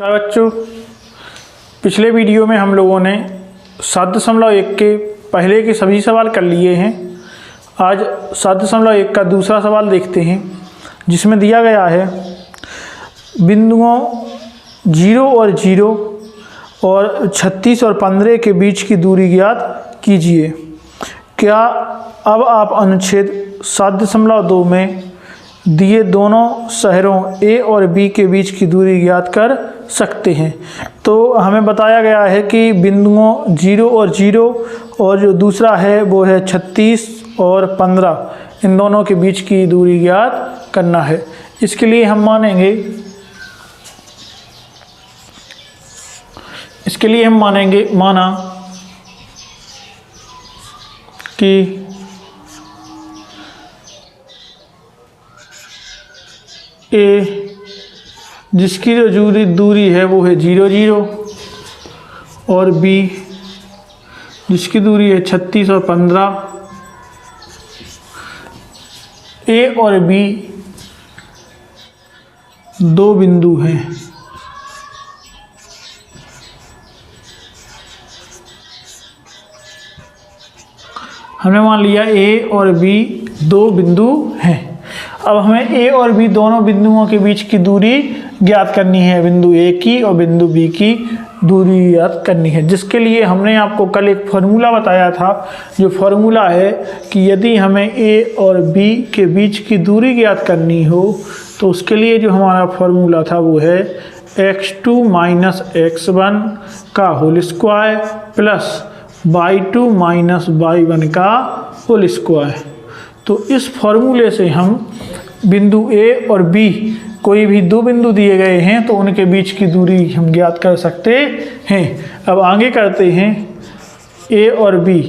नमस्कार बच्चों, पिछले वीडियो में हम लोगों ने 7.1 के पहले के सभी सवाल कर लिए हैं। आज 7.1 का दूसरा सवाल देखते हैं, जिसमें दिया गया है बिंदुओं 0 और 0 और 36 और 15 के बीच की दूरी ज्ञात कीजिए। क्या अब आप अनुच्छेद 7.2 में दिए दोनों शहरों ए और बी के बीच की दूरी ज्ञात कर सकते हैं? तो हमें बताया गया है कि बिंदुओं 0 और 0 और जो दूसरा है वो है 36 और 15, इन दोनों के बीच की दूरी ज्ञात करना है। इसके लिए हम माना कि ए जिसकी जो दूरी है वो है 0 0 और बी जिसकी दूरी है 36 और 15, ए और बी दो बिंदु हैं। हमने मान लिया ए और बी दो बिंदु हैं। अब हमें ए और बी दोनों बिंदुओं के बीच की दूरी ज्ञात करनी है, बिंदु ए की और बिंदु बी की दूरी ज्ञात करनी है, जिसके लिए हमने आपको कल एक फार्मूला बताया था। जो फार्मूला है कि यदि हमें ए और बी के बीच की दूरी ज्ञात करनी हो तो उसके लिए जो हमारा फार्मूला था वो है x2 माइनस x1 का whole square plus y2 minus y1 का होल स्क्वायर। तो इस फार्मूले से हम बिंदु ए और बी कोई भी दो बिंदु दिए गए हैं तो उनके बीच की दूरी हम ज्ञात कर सकते हैं। अब आगे करते हैं ए और बी।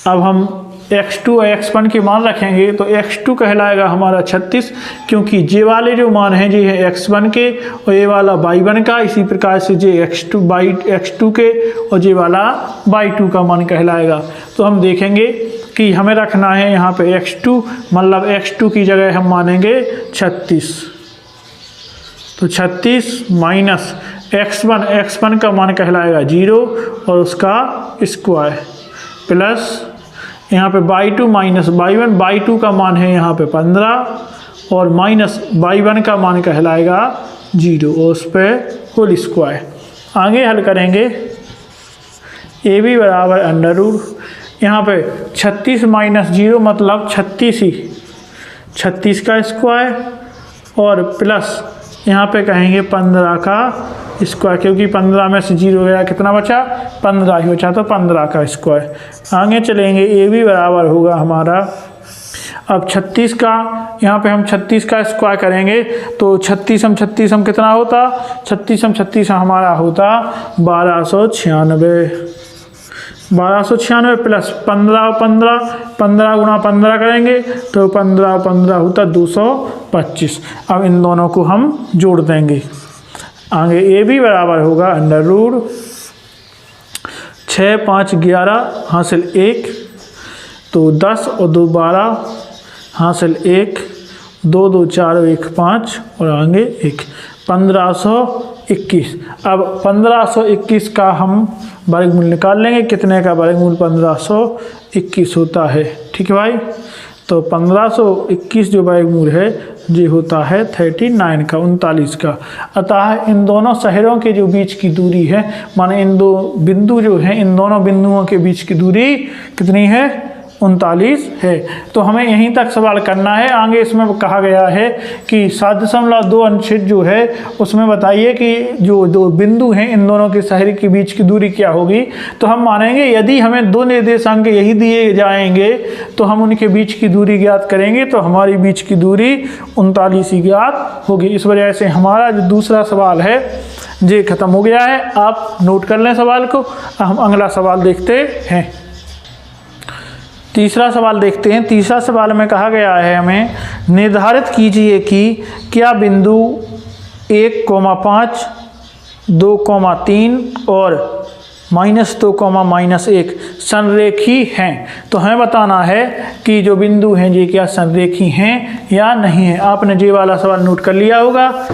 अब हम x2 और x1 के मान रखेंगे तो x2 कहलाएगा हमारा 36, क्योंकि जे वाले जो मान हैं जे है x1 के और ये वाला y1 का। इसी प्रकार से जे x2 के और जे वाला y2 का मान कहलाएगा। तो हम देखेंगे कि हमें रखना है यहाँ पे x2, मतलब x2 की जगह हम मानेंगे 36। तो 36 माइनस x1 का मान कहलाएगा 0 और उसका स्क्वायर प्लस यहाँ पे y2 माइनस y1 का मान है यहाँ पे 15 और माइनस y1 का मान कहलाएगा 0 और उस पर होल स्क्वायर। आगे हल करेंगे ए बी बराबर अंडर रूट, यहाँ पे 36 माइनस 0 मतलब 36 का स्क्वायर और प्लस यहाँ पे कहेंगे 15 का स्क्वायर, क्योंकि 15 में से 0 गया कितना बचा, 15 ही बचा, तो 15 का स्क्वायर। आगे चलेंगे ए बी बराबर होगा हमारा, अब 36 का यहाँ पे हम 36 का स्क्वायर करेंगे तो 36 हम कितना होता, 36 हमारा होता 1296 प्लस 15 गुणा 15 करेंगे तो 15 होता 225। अब इन दोनों को हम जोड़ देंगे। आगे ए बी बराबर होगा अंडर रूट 6 5 11 हासिल 1, तो 10 और 2 12 हासिल 1, 2 2 4 1 5 और आगे 1 1521। अब 1521 का हम वर्गमूल निकाल लेंगे। कितने का वर्गमूल 1521 होता है, ठीक है भाई। तो 1521 जो वर्गमूल है ये होता है 39 का। अतः इन दोनों शहरों के जो बीच की दूरी है, माने इन दो बिंदु जो हैं, इन दोनों बिंदुओं के बीच की दूरी कितनी है, 39 है। तो हमें यहीं तक सवाल करना है। आगे इसमें कहा गया है कि 7.2 अनुच्छेद जो है उसमें बताइए कि जो दो बिंदु हैं इन दोनों के शहर के बीच की दूरी क्या होगी। तो हम मानेंगे यदि हमें दो निर्देशांक यही दिए जाएंगे तो हम उनके बीच की दूरी ज्ञात करेंगे, तो हमारी बीच की दूरी 39 ही ज्ञात होगी। इस वजह से हमारा जो दूसरा सवाल है ये खत्म हो गया है। आप नोट कर लें सवाल को। हम अगला सवाल देखते हैं। तीसरा सवाल देखते हैं। तीसरा सवाल में कहा गया है हमें निर्धारित कीजिए कि क्या बिंदु 1,5, 2,3 और -2, संरेखी हैं। तो हमें बताना है कि जो बिंदु हैं ये क्या संरेखी हैं या नहीं है। आपने ये वाला सवाल नोट कर लिया होगा।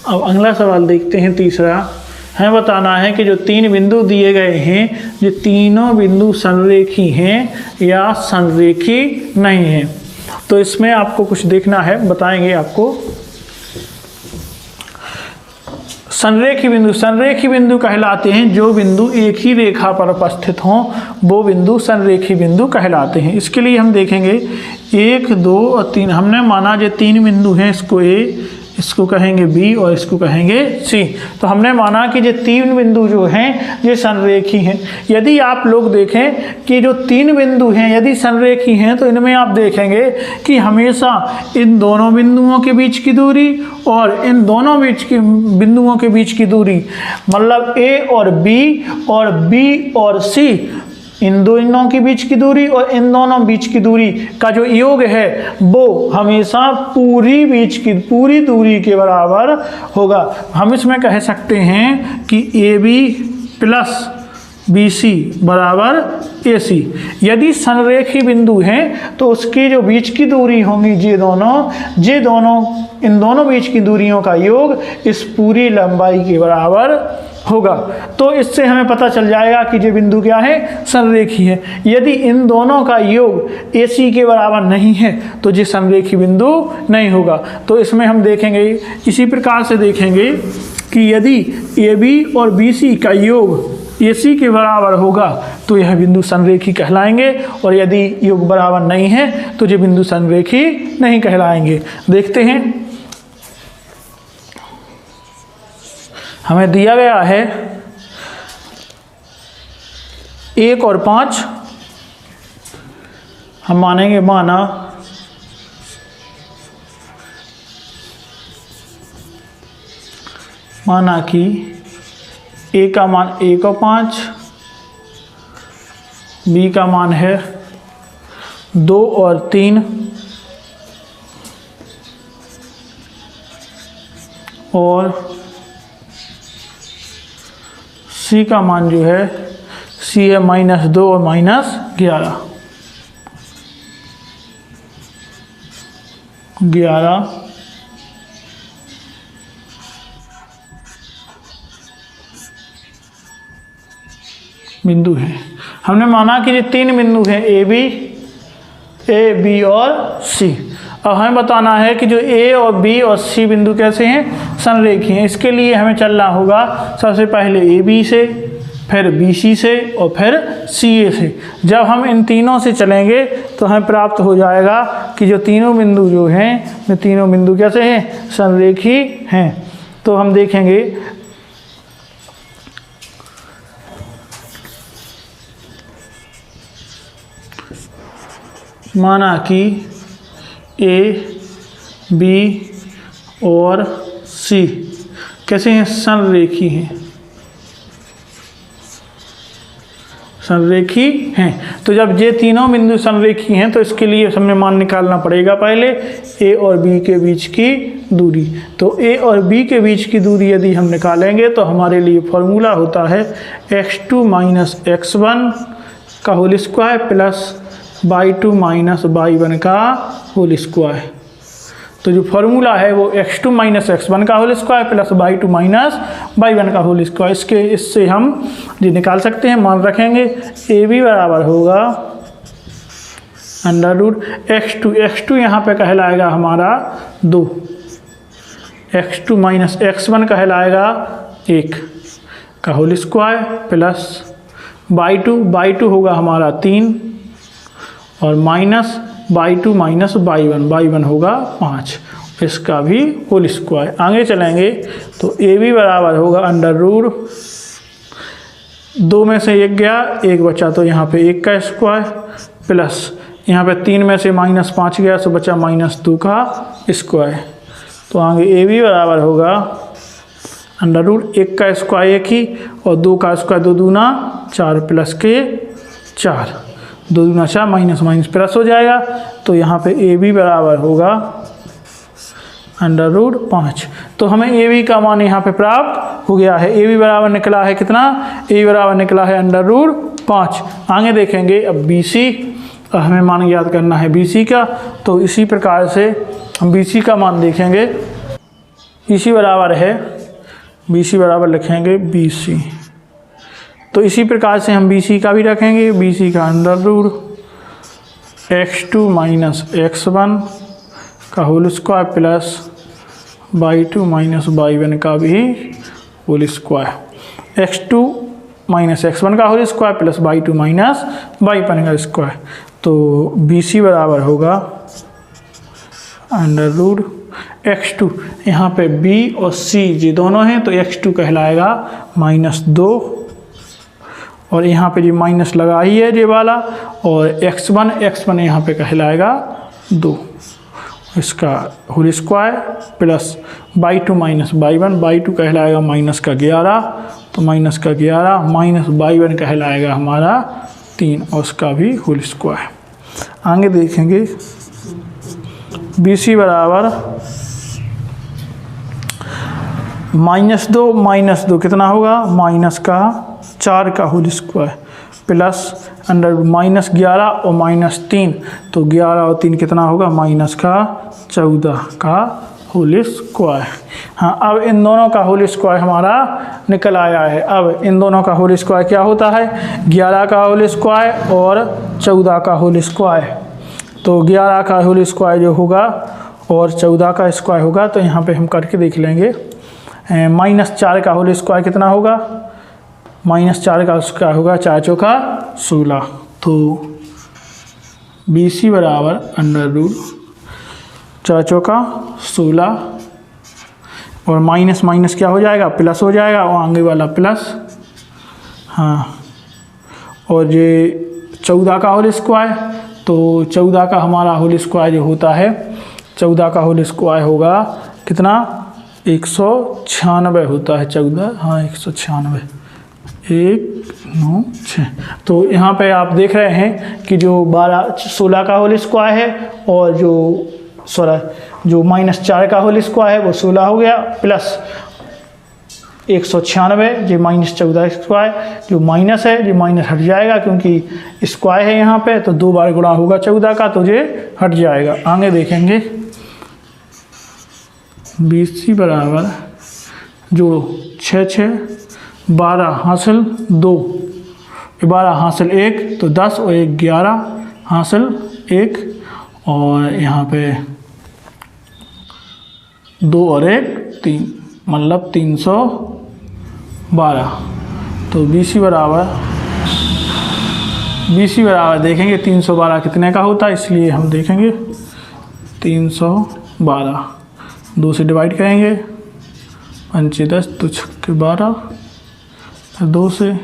अब अगला सवाल देखते हैं, तीसरा हमें बताना है कि जो 3 बिंदु दिए गए हैं, ये तीनों बिंदु संरेखी हैं या संरेखी नहीं हैं। तो इसमें आपको कुछ देखना है, बताएंगे आपको। संरेखी बिंदु कहलाते हैं जो बिंदु एक ही रेखा पर उपस्थित हों, वो बिंदु संरेखी बिंदु कहलाते हैं। इसके लिए हम देखेंगे 1, 2 और 3। हमने माना जो 3 बिंदु हैं, इसको ए, इसको कहेंगे बी और इसको कहेंगे सी। तो हमने माना कि ये 3 बिंदु जो हैं ये संरेखी हैं। यदि आप लोग देखें कि जो 3 बिंदु हैं यदि संरेखी हैं तो इनमें आप देखेंगे कि हमेशा इन दोनों बिंदुओं के बीच की दूरी और इन दोनों बिंदुओं के बीच की दूरी, मतलब ए और बी और सी, इन दोनों के बीच की दूरी और इन दोनों बीच की दूरी का जो योग है वो हमेशा पूरी दूरी के बराबर होगा। हम इसमें कह सकते हैं कि A B plus B C बराबर ए सी। यदि संरेखी बिंदु हैं तो उसके जो बीच की दूरी होंगी ये दोनों इन दोनों बीच की दूरियों का योग इस पूरी लंबाई के बराबर होगा। तो इससे हमें पता चल जाएगा कि ये बिंदु क्या है, संरेखी है। यदि इन दोनों का योग AC के बराबर नहीं है तो ये संरेखी बिंदु नहीं होगा। तो इसमें हम देखेंगे, इसी प्रकार से देखेंगे कि यदि AB और BC का योग AC के बराबर होगा तो यह बिंदु संरेखी कहलाएंगे, और यदि योग बराबर नहीं है तो ये बिंदु संरेखी नहीं कहलाएंगे। देखते हैं, हमें दिया गया है 1 और 5। हम मानेंगे माना कि A का मान 1 और 5, B का मान है 2 और 3 और C का मान जो है C है -2 और -11। 11 बिंदु है। हमने माना कि ये 3 बिंदु हैं ए बी और सी। अब हमें बताना है कि जो ए और बी और सी बिंदु कैसे हैं, संरेखी हैं। इसके लिए हमें चलना होगा सबसे पहले ए बी से, फिर बी सी से और फिर सी ए से। जब हम इन तीनों से चलेंगे तो हमें प्राप्त हो जाएगा कि जो तीनों बिंदु जो हैं वे तीनों बिंदु कैसे हैं, संरेखी हैं। तो हम देखेंगे माना कि ए बी और सी कैसे हैं, संरेखी हैं, संरेखी हैं। तो जब ये तीनों बिंदु संरेखी हैं तो इसके लिए हमें मान निकालना पड़ेगा पहले ए और बी के बीच की दूरी। तो ए और बी के बीच की दूरी यदि हम निकालेंगे तो हमारे लिए फॉर्मूला होता है x2 - x1 का whole square plus y2 - y1 का होल स्क्वायर। तो जो फॉर्मूला है वो x2 - x1 का whole square plus y2 - y1 का होल स्क्वायर। इससे हम ये निकाल सकते हैं, मान रखेंगे ए बी बराबर होगा √x2 यहाँ पे कहलाएगा हमारा 2, x2 - x1 कहलाएगा 1 का होल स्क्वायर प्लस y2 होगा हमारा 3 और माइनस y2 - y1 होगा 5, इसका भी होल स्क्वायर। आगे चलेंगे तो ए बी बराबर होगा √2 में से 1 गया, 1 बचा तो यहाँ पे 1 का स्क्वायर प्लस यहाँ पे 3 में से -5 गया तो बचा -2 का स्क्वायर। तो आगे ए बी बराबर होगा √1 का स्क्वायर 1 ही और 2 का स्क्वायर 2 दूना 4 प्लस के 4, 2 दूना 4 माइनस प्लस हो जाएगा। तो यहाँ पे ए बी बराबर होगा √5। तो हमें ए बी का मान यहाँ पे प्राप्त हो गया है। ए बी बराबर निकला है कितना, ए बी बराबर निकला है √5। आगे देखेंगे अब बी सी, हमें मान याद करना है बी सी का। तो इसी प्रकार से हम बी सी का मान देखेंगे। BC बराबर है, BC बराबर लिखेंगे BC। तो इसी प्रकार से हम BC का भी रखेंगे, BC का under root x2 minus x1 का whole square plus y2 minus y1 का भी whole square, x2 minus x1 का whole square plus y2 minus y1 का स्क्वायर। तो BC बराबर होगा अंडर रूट x2, यहाँ पे B और C ये दोनों हैं तो x2 कहलाएगा -2, और यहाँ पे जी माइनस लगा ही है ये वाला, और x1 यहाँ पे कहलाएगा 2, इसका whole square plus y2 minus y1 कहलाएगा -11, तो -11 माइनस y1 कहलाएगा हमारा 3 और उसका भी होल स्क्वायर। आगे देखेंगे BC बराबर -2 कितना होगा, -4 का होल स्क्वायर प्लस अंडर -11 और -3, तो 11 और 3 कितना होगा, -14 का होल स्क्वायर। हाँ, अब इन दोनों का होल स्क्वायर हमारा निकल आया है। अब इन दोनों का होल स्क्वायर क्या होता है, 11 का होल स्क्वायर और 14 का होल स्क्वायर। तो 11 का होल स्क्वायर जो होगा और 14 का स्क्वायर होगा, तो यहाँ पे हम करके देख लेंगे। -4 का होल स्क्वायर कितना होगा, -4 का स्क्वायर होगा 4 चौका 16। तो BC बराबर अंडर रूट 4 चौका 16, और माइनस क्या हो जाएगा, प्लस हो जाएगा, और आगे वाला प्लस। हाँ, और ये 14 का होल स्क्वायर, तो 14 का हमारा होल स्क्वायर जो होता है, 14 का होल स्क्वायर होगा कितना, 196 होता है 14, हाँ 196, 196। तो यहाँ पे आप देख रहे हैं कि जो 16 का होल स्क्वायर है, और जो -4 का होल स्क्वायर है वो 16 हो गया, प्लस 196 जो -14 स्क्वायर, जो माइनस है ये माइनस हट जाएगा क्योंकि स्क्वायर है यहाँ पे, तो 2 बार गुणा होगा 14 का, तो ये हट जाएगा। आगे देखेंगे BC बराबर जोड़ो 6 12 हासिल 2, 12 हासिल 1, तो 10 और 1 11 हासिल 1, और यहाँ पे 2 और 1 3, मतलब 312। तो BC बराबर देखेंगे 312 कितने का होता है, इसलिए हम देखेंगे 312, 2 से डिवाइड करेंगे, 5 10 तो 6 12, 2 से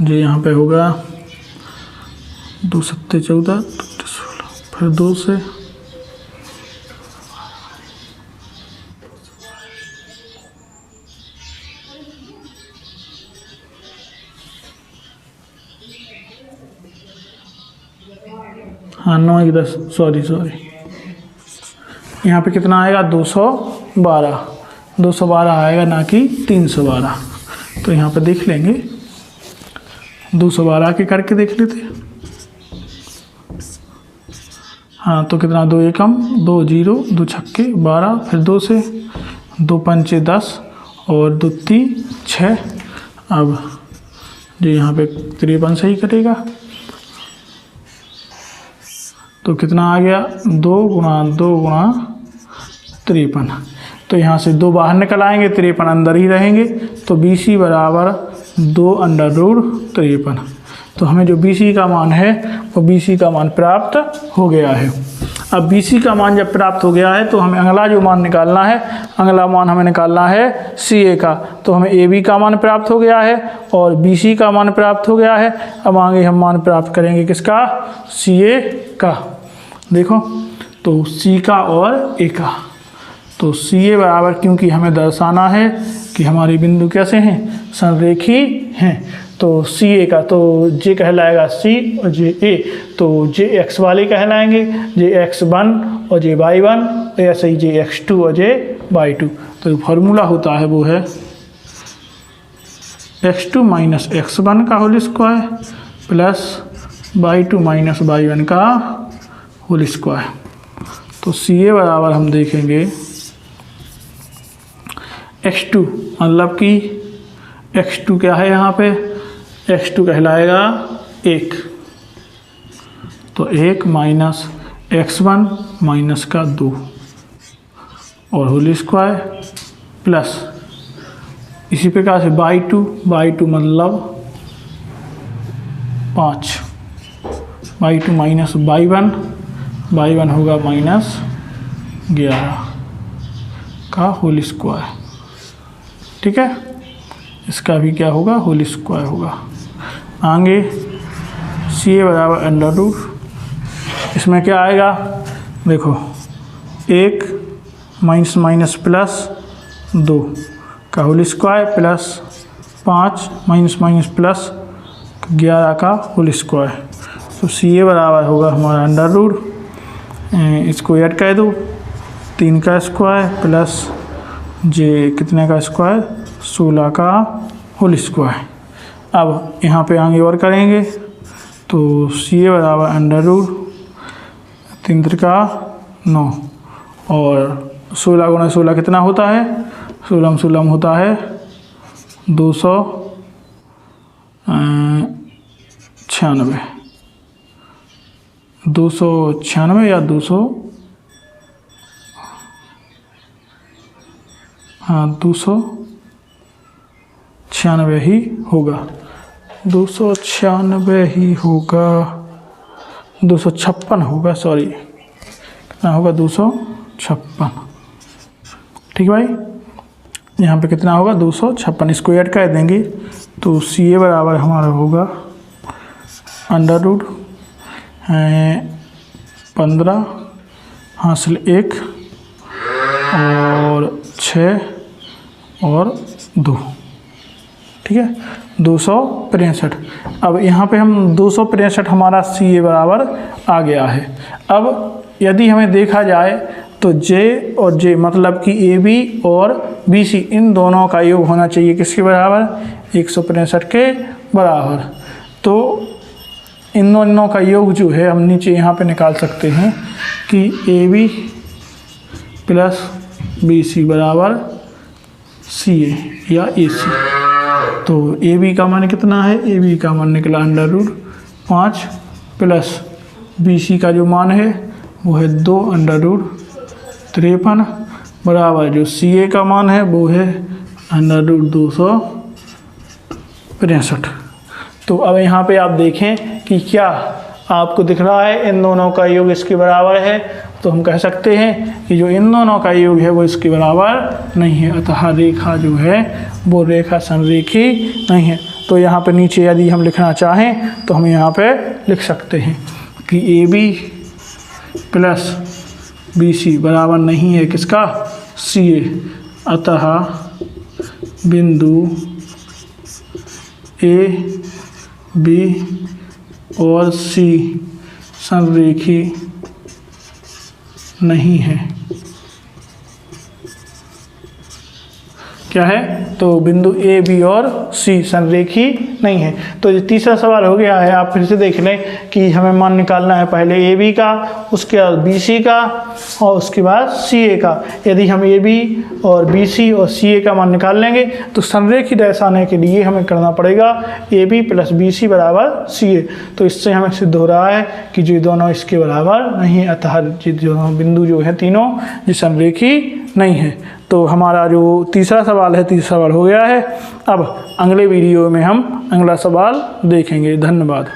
जो यहाँ पे होगा 2 7 14, 16, फिर 2 से हाँ 9 1 10, सॉरी यहाँ पे कितना आएगा, 212 आएगा, ना कि 312। तो यहाँ पे देख लेंगे, 212 के करके देख लेते हैं। हाँ, तो कितना, 2 एकम 2 0, 2 छक्के 12, फिर 2 से 2 पंचे 10 और 2 3 6। अब जो यहाँ पे 53 से ही कटेगा, तो कितना आ गया, 2 गुणा 53। तो यहाँ से 2 बाहर निकल आएंगे, 53 अंदर ही रहेंगे। तो BC बराबर 2 अंडर रूट 53। तो हमें जो BC का मान है वो BC का मान प्राप्त हो गया है। अब BC का मान जब प्राप्त हो गया है तो हमें अगला जो मान निकालना है, अगला मान हमें निकालना है CA का। तो हमें AB का मान प्राप्त हो गया है और BC का मान प्राप्त हो गया है। अब आगे हम मान प्राप्त करेंगे किसका, CA का। देखो, तो C का और A का। तो CA बराबर, क्योंकि हमें दर्शाना है कि हमारे बिंदु कैसे हैं, संरेखी हैं, तो CA का तो J कहलाएगा C और J A, तो J X वाले कहलाएंगे, J X1 और J Y1, ऐसे ही J X2 और J Y2। तो फॉर्मूला होता है वो है X2 माइनस X1 का whole square plus Y2 minus Y1 का होल स्क्वायर। तो CA बराबर हम देखेंगे x2 मतलब कि x2 क्या है यहाँ पे, x2 कहलाएगा 1, तो 1 माइनस x1 माइनस का 2 और होल स्क्वायर प्लस इसी प्रकार से y2 मतलब 5, y2 माइनस y1 होगा माइनस 11 का होल स्क्वायर। ठीक है, इसका भी क्या होगा, होल स्क्वायर होगा। आगे CA बराबर अंडर रूट, इसमें क्या आएगा देखो, 1 माइनस माइनस प्लस 2 का whole square plus 5 minus minus plus 11 का होल स्क्वायर। तो CA बराबर होगा हमारा अंडर रूट, इसको ऐड कर दो, 3 का स्क्वायर प्लस जे कितने का स्क्वायर, 16 का होल स्क्वायर। अब यहाँ पे आगे और करेंगे तो CA बराबर अंडर रूट 3 का 9 और 16 गुना 16 कितना होता है, 16 होता है 296 या 296 ही होगा, 296 ही होगा, 256 होगा, सॉरी कितना होगा, 256। ठीक है भाई, यहाँ पे कितना होगा 256, इसको ऐड कर देंगे तो CA बराबर हमारा होगा अंडर रूट 15 हासिल 1 और 6 और 2। ठीक है, 263। अब यहाँ पे हम 263 हमारा CA बराबर आ गया है। अब यदि हमें देखा जाए तो J और J मतलब कि AB और BC इन दोनों का योग होना चाहिए किसके बराबर, 163 के बराबर। तो इन दोनों का योग जो है हम नीचे यहाँ पे निकाल सकते हैं कि AB प्लस BC बराबर CA या AC। तो AB का मान कितना है, AB का मान निकला अंडर रूट 5 प्लस BC का जो मान है वो है 2 अंडर रूट 53 बराबर जो CA का मान है वो है अंडर रूट 263। तो अब यहाँ पे आप देखें कि क्या आपको दिख रहा है इन दोनों का योग इसके बराबर है, तो हम कह सकते हैं कि जो इन दोनों का योग है वो इसके बराबर नहीं है, अतः रेखा जो है वो रेखा संरेखी नहीं है। तो यहाँ पे नीचे यदि हम लिखना चाहें तो हम यहाँ पे लिख सकते हैं कि AB प्लस BC बराबर नहीं है किसका, CA, अतः बिंदु A, B और C संरेखी नहीं है। क्या है, तो बिंदु A, B और C संरेखी नहीं है। तो ये तीसरा सवाल हो गया है। आप फिर से देख लें कि हमें मान निकालना है पहले AB का, उसके बाद BC का और उसके बाद CA का। यदि हम AB और BC और CA का मान निकाल लेंगे तो संरेखी दर्शाने के लिए हमें करना पड़ेगा AB प्लस BC बराबर CA। तो इससे हमें सिद्ध हो रहा है कि जो दोनों इसके बराबर नहीं है, अतः जो बिंदु जो है तीनों ये संरेखी नहीं है। तो हमारा जो तीसरा सवाल हो गया है। अब अगले वीडियो में हम अगला सवाल देखेंगे। धन्यवाद।